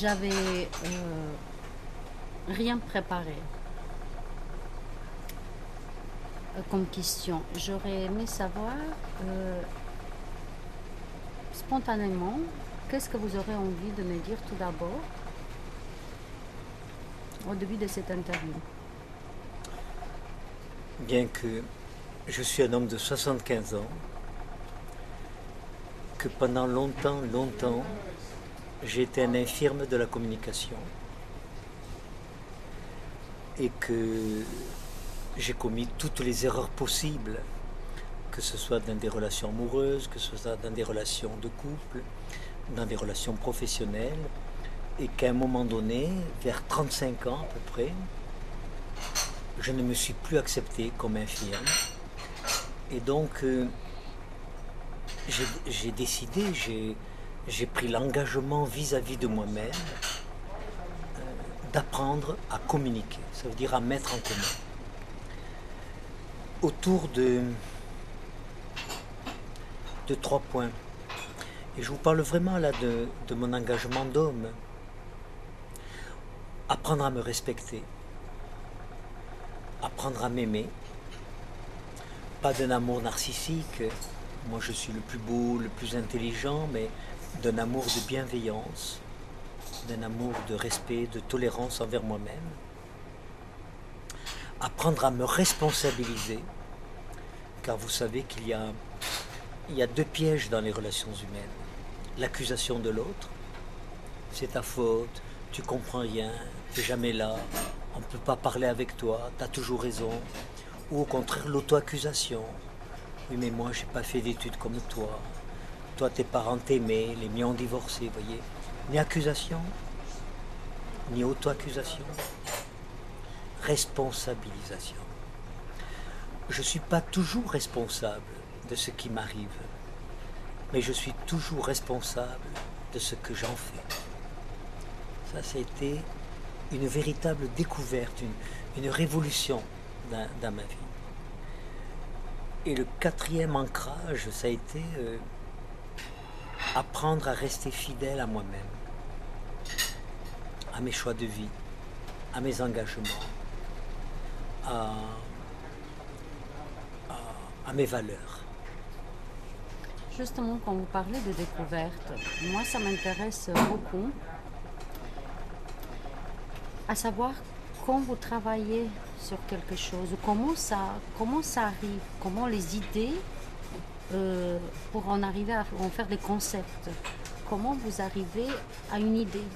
j'avais rien préparé comme question. J'aurais aimé savoir spontanément qu'est-ce que vous aurez envie de me dire tout d'abord au début de cette interview. Bien que je suis un homme de 75 ans, que pendant longtemps, j'ai été un infirme de la communication et que j'ai commis toutes les erreurs possibles, que ce soit dans des relations amoureuses, que ce soit dans des relations de couple, dans des relations professionnelles, et qu'à un moment donné, vers 35 ans à peu près, je ne me suis plus accepté comme infirme. Et donc, j'ai décidé, j'ai pris l'engagement vis-à-vis de moi-même d'apprendre à communiquer, ça veut dire à mettre en commun. Autour de 3 points. Et je vous parle vraiment là de mon engagement d'homme. Apprendre à me respecter, apprendre à m'aimer, pas d'un amour narcissique, moi je suis le plus beau, le plus intelligent, mais d'un amour de bienveillance, d'un amour de respect, de tolérance envers moi-même. Apprendre à me responsabiliser, car vous savez qu'il y a 2 pièges dans les relations humaines. L'accusation de l'autre, c'est ta faute, tu comprends rien, tu n'es jamais là, on ne peut pas parler avec toi, tu as toujours raison. Ou au contraire l'auto-accusation. Oui mais moi j'ai pas fait d'études comme toi. Toi tes parents t'aimaient, les miens ont divorcé, voyez. Ni accusation, ni auto-accusation. Responsabilisation. Je ne suis pas toujours responsable de ce qui m'arrive, mais je suis toujours responsable de ce que j'en fais. Ça a été une véritable découverte, une révolution dans ma vie. Et le 4e ancrage, ça a été apprendre à rester fidèle à moi-même, à mes choix de vie, à mes engagements, à mes valeurs. Justement, quand vous parlez de découverte, moi ça m'intéresse beaucoup à savoir quand vous travaillez sur quelque chose, comment ça arrive, comment les idées pour en arriver à en faire des concepts, comment vous arrivez à une idée,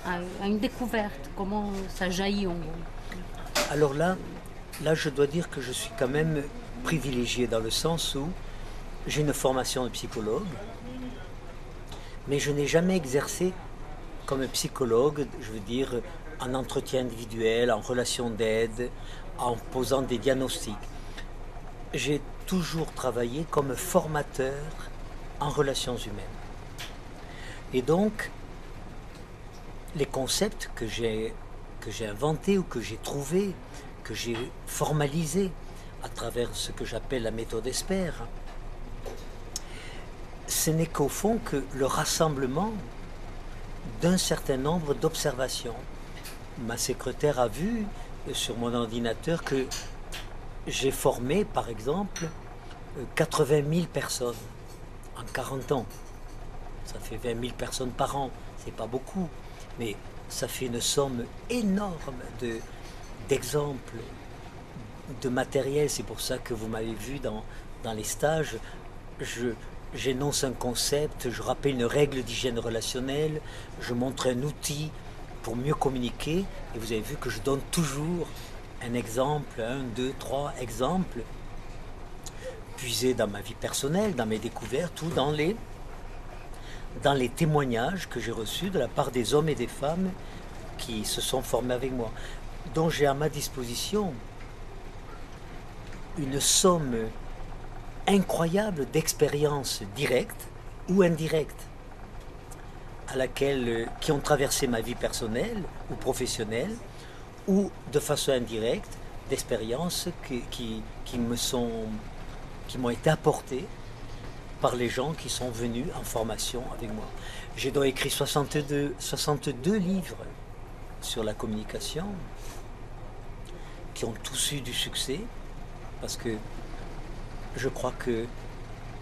à une découverte, comment ça jaillit en vous. Alors là, je dois dire que je suis quand même privilégié dans le sens où j'ai une formation de psychologue, mais je n'ai jamais exercé comme psychologue, je veux dire, en entretien individuel, en relation d'aide, en posant des diagnostics. J'ai toujours travaillé comme formateur en relations humaines. Et donc, les concepts que j'ai inventés ou que j'ai trouvés, que j'ai formalisés à travers ce que j'appelle la méthode ESPER, ce n'est qu'au fond que le rassemblement d'un certain nombre d'observations. Ma secrétaire a vu sur mon ordinateur que j'ai formé, par exemple, 80 000 personnes en 40 ans. Ça fait 20 000 personnes par an, c'est pas beaucoup, mais ça fait une somme énorme d'exemples, de matériel. C'est pour ça que vous m'avez vu dans les stages, j'énonce un concept, je rappelle une règle d'hygiène relationnelle, je montre un outil pour mieux communiquer, et vous avez vu que je donne toujours un exemple, 1, 2, 3 exemples, puisés dans ma vie personnelle, dans mes découvertes ou dans les témoignages que j'ai reçus de la part des hommes et des femmes qui se sont formés avec moi, dont j'ai à ma disposition une somme incroyable d'expériences directes ou indirectes qui ont traversé ma vie personnelle ou professionnelle, ou de façon indirecte d'expériences qui m'ont été apportées par les gens qui sont venus en formation avec moi. J'ai donc écrit 62 livres sur la communication qui ont tous eu du succès parce que je crois que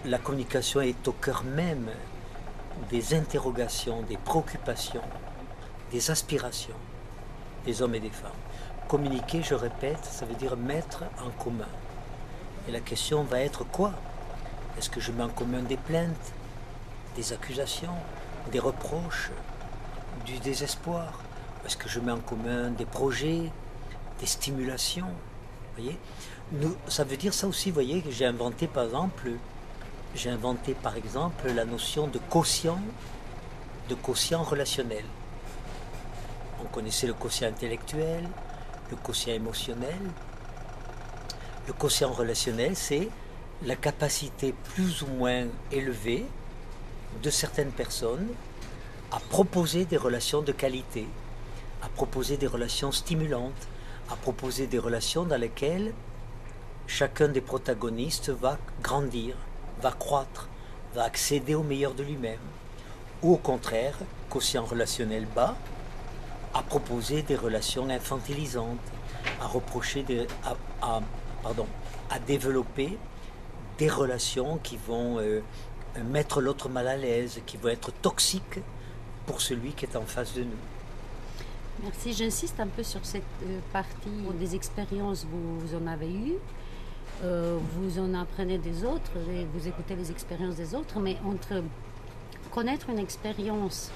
la communication est au cœur même des interrogations, des préoccupations, des aspirations des hommes et des femmes. Communiquer, je répète, ça veut dire mettre en commun. Et la question va être quoi? Est-ce que je mets en commun des plaintes, des accusations, des reproches, du désespoir? Est-ce que je mets en commun des projets, des stimulations? Voyez, ça veut dire ça aussi, vous voyez, que j'ai inventé par exemple la notion de quotient relationnel. On connaissait le quotient intellectuel, le quotient émotionnel. Le quotient relationnel, c'est la capacité plus ou moins élevée de certaines personnes à proposer des relations de qualité, à proposer des relations stimulantes, à proposer des relations dans lesquelles chacun des protagonistes va grandir, va croître, va accéder au meilleur de lui-même. Ou au contraire, quotient relationnel bas, à proposer des relations infantilisantes, à développer des relations qui vont mettre l'autre mal à l'aise, qui vont être toxiques pour celui qui est en face de nous. Merci. J'insiste un peu sur cette partie des expériences. Vous en avez eu, vous en apprenez des autres, et vous écoutez les expériences des autres, mais entre connaître une expérience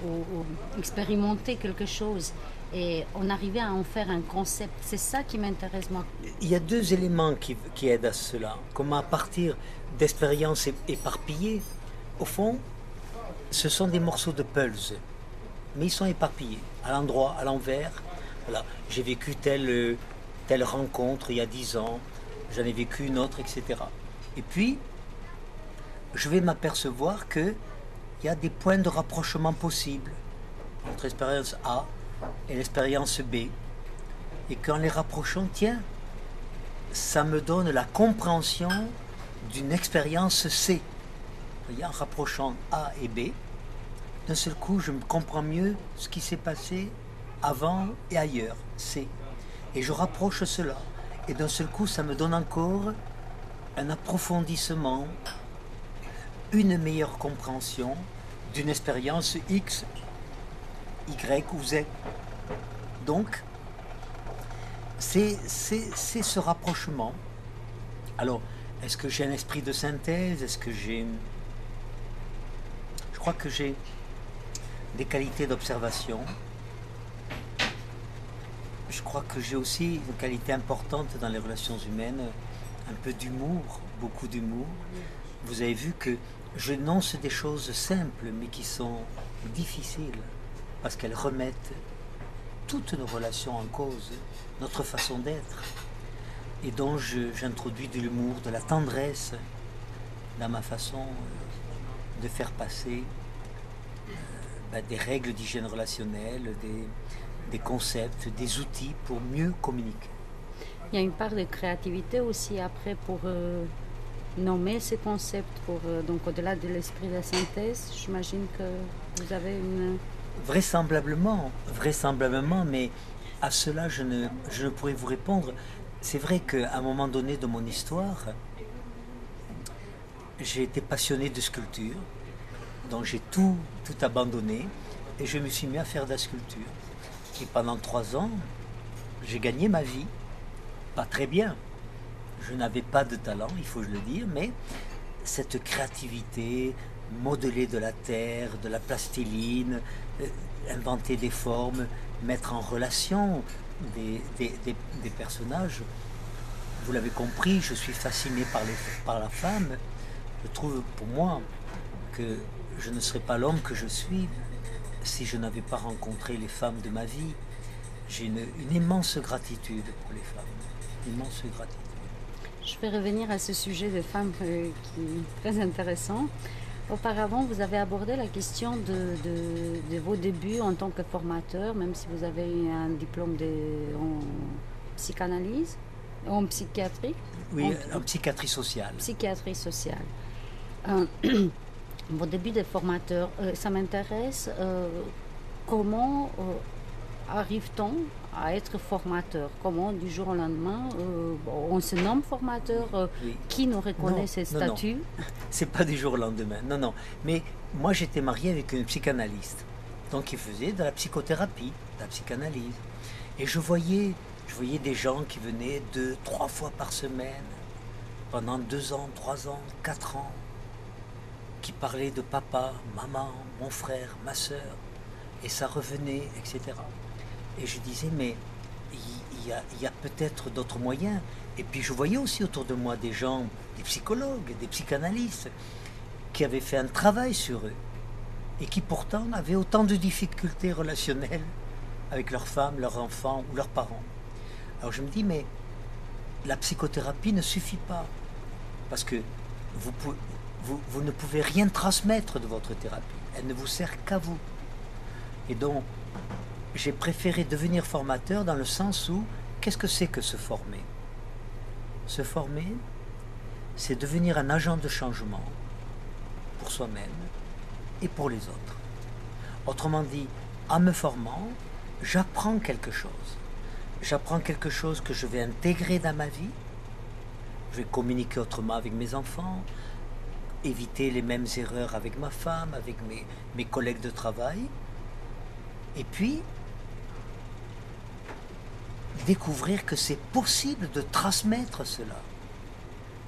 ou expérimenter quelque chose et on arrivait à en faire un concept, c'est ça qui m'intéresse moi. Il y a deux éléments qui aident à cela. Comment à partir d'expériences éparpillées, au fond, ce sont des morceaux de puzzle, mais ils sont éparpillés, à l'endroit, à l'envers. Voilà. J'ai vécu telle rencontre il y a 10 ans, j'en ai vécu une autre, etc. Et puis, je vais m'apercevoir que il y a des points de rapprochement possibles entre l'expérience A et l'expérience B. Et qu'en les rapprochant, tiens, ça me donne la compréhension d'une expérience C. Vous voyez, en rapprochant A et B, d'un seul coup, je comprends mieux ce qui s'est passé avant et ailleurs, C. Et je rapproche cela. Et d'un seul coup, ça me donne encore un approfondissement, une meilleure compréhension d'une expérience X, Y ou Z. Donc, c'est ce rapprochement. Alors, est-ce que j'ai un esprit de synthèse? Est-ce que j'ai... Je crois que j'ai des qualités d'observation. Je crois que j'ai aussi une qualité importante dans les relations humaines, un peu d'humour, beaucoup d'humour. Vous avez vu que je énonce des choses simples, mais qui sont difficiles, parce qu'elles remettent toutes nos relations en cause, notre façon d'être. Et donc j'introduis de l'humour, de la tendresse dans ma façon de faire passer des règles d'hygiène relationnelle, des concepts, des outils pour mieux communiquer. Il y a une part de créativité aussi après pour nommer ces concepts, donc au-delà de l'esprit de la synthèse, j'imagine que vous avez une... Vraisemblablement, mais à cela je ne pourrais vous répondre. C'est vrai qu'à un moment donné de mon histoire, j'ai été passionné de sculpture, donc j'ai tout abandonné et je me suis mis à faire de la sculpture. Et pendant 3 ans, j'ai gagné ma vie, pas très bien. Je n'avais pas de talent, il faut le dire, mais cette créativité, modeler de la terre, de la plastiline, inventer des formes, mettre en relation des personnages. Vous l'avez compris, je suis fasciné par la femme. Je trouve pour moi que je ne serais pas l'homme que je suis si je n'avais pas rencontré les femmes de ma vie. J'ai une immense gratitude pour les femmes, une immense gratitude. Je vais revenir à ce sujet de femmes qui est très intéressant. Auparavant, vous avez abordé la question de vos débuts en tant que formateur, même si vous avez eu un diplôme en psychanalyse, en psychiatrie. Oui, en psychiatrie sociale. Psychiatrie sociale. Euh, Au début des formateurs, ça m'intéresse. Comment arrive-t-on à être formateur? Comment du jour au lendemain, on se nomme formateur? Oui. Qui nous reconnaît Non, ces non, non. statuts? C'est pas du jour au lendemain. Non, non. Mais moi, j'étais marié avec une psychanalyste. Donc, il faisait de la psychothérapie, de la psychanalyse. Et je voyais des gens qui venaient 2, 3 fois par semaine, pendant 2 ans, 3 ans, 4 ans, qui parlaient de papa, maman, mon frère, ma soeur, et ça revenait, etc. Et je disais, mais il y a peut-être d'autres moyens. Et puis je voyais aussi autour de moi des gens, des psychologues, des psychanalystes, qui avaient fait un travail sur eux, et qui pourtant avaient autant de difficultés relationnelles avec leurs femmes, leurs enfants ou leurs parents. Alors je me dis, mais la psychothérapie ne suffit pas, parce que vous, vous ne pouvez rien transmettre de votre thérapie. Elle ne vous sert qu'à vous. Et donc, j'ai préféré devenir formateur dans le sens où, qu'est-ce que c'est que se former? Se former, c'est devenir un agent de changement pour soi-même et pour les autres. Autrement dit, en me formant, j'apprends quelque chose. J'apprends quelque chose que je vais intégrer dans ma vie. Je vais communiquer autrement avec mes enfants, éviter les mêmes erreurs avec ma femme, avec mes collègues de travail. Et puis, découvrir que c'est possible de transmettre cela,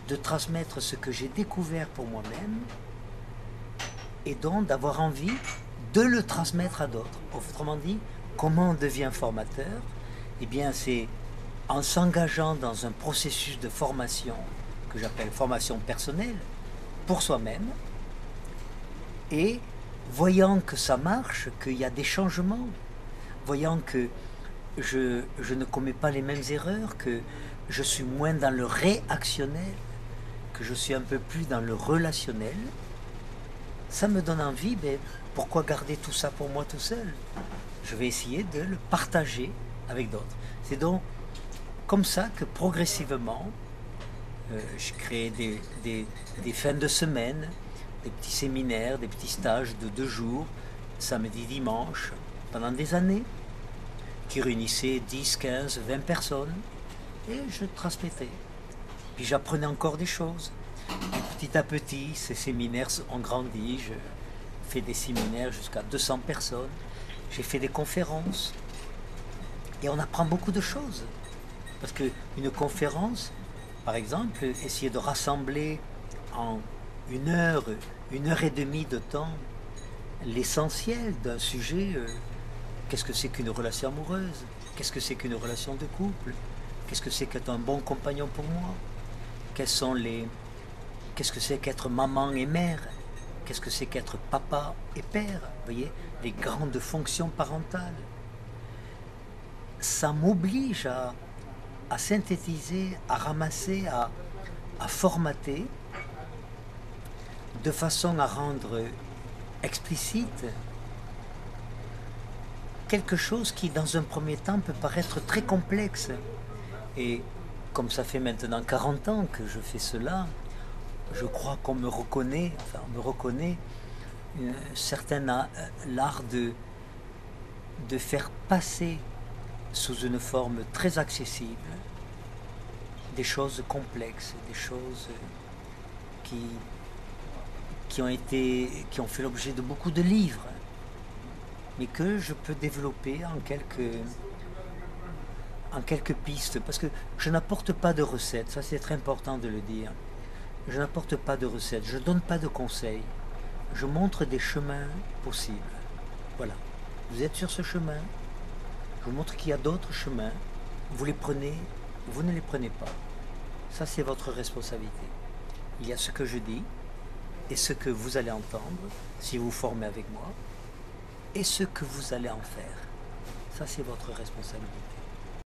de transmettre ce que j'ai découvert pour moi-même, et donc d'avoir envie de le transmettre à d'autres. Autrement dit, comment on devient formateur? Eh bien, c'est en s'engageant dans un processus de formation que j'appelle formation personnelle pour soi-même, et voyant que ça marche, qu'il y a des changements, voyant que je ne commets pas les mêmes erreurs, que je suis moins dans le réactionnel, que je suis un peu plus dans le relationnel, ça me donne envie, mais pourquoi garder tout ça pour moi tout seul? Je vais essayer de le partager avec d'autres. C'est donc comme ça que progressivement, je crée des fins de semaine, des petits séminaires, des petits stages de 2 jours, samedi, dimanche, pendant des années, qui réunissaient 10, 15, 20 personnes, et je transmettais. Puis j'apprenais encore des choses. Et petit à petit, ces séminaires ont grandi. Je fais des séminaires jusqu'à 200 personnes. J'ai fait des conférences. Et on apprend beaucoup de choses. Parce qu'une conférence, par exemple, essayer de rassembler en 1 heure, 1 heure et demie de temps, l'essentiel d'un sujet. Qu'est-ce que c'est qu'une relation amoureuse? Qu'est-ce que c'est qu'une relation de couple? Qu'est-ce que c'est qu'être un bon compagnon pour moi? Qu'est-ce que c'est qu'être maman et mère? Qu'est-ce que c'est qu'être papa et père? Vous voyez, les grandes fonctions parentales. Ça m'oblige à synthétiser, à ramasser, à formater, de façon à rendre explicite quelque chose qui, dans un premier temps, peut paraître très complexe. Et comme ça fait maintenant 40 ans que je fais cela, je crois qu'on me reconnaît, enfin on me reconnaît l'art de faire passer sous une forme très accessible des choses complexes, des choses qui ont fait l'objet de beaucoup de livres, mais que je peux développer en quelques pistes, parce que je n'apporte pas de recettes, ça c'est très important de le dire. Je n'apporte pas de recettes, je ne donne pas de conseils, je montre des chemins possibles. Voilà, vous êtes sur ce chemin, je vous montre qu'il y a d'autres chemins, vous les prenez, vous ne les prenez pas. Ça c'est votre responsabilité. Il y a ce que je dis, et ce que vous allez entendre, si vous formez avec moi, et ce que vous allez en faire. Ça c'est votre responsabilité.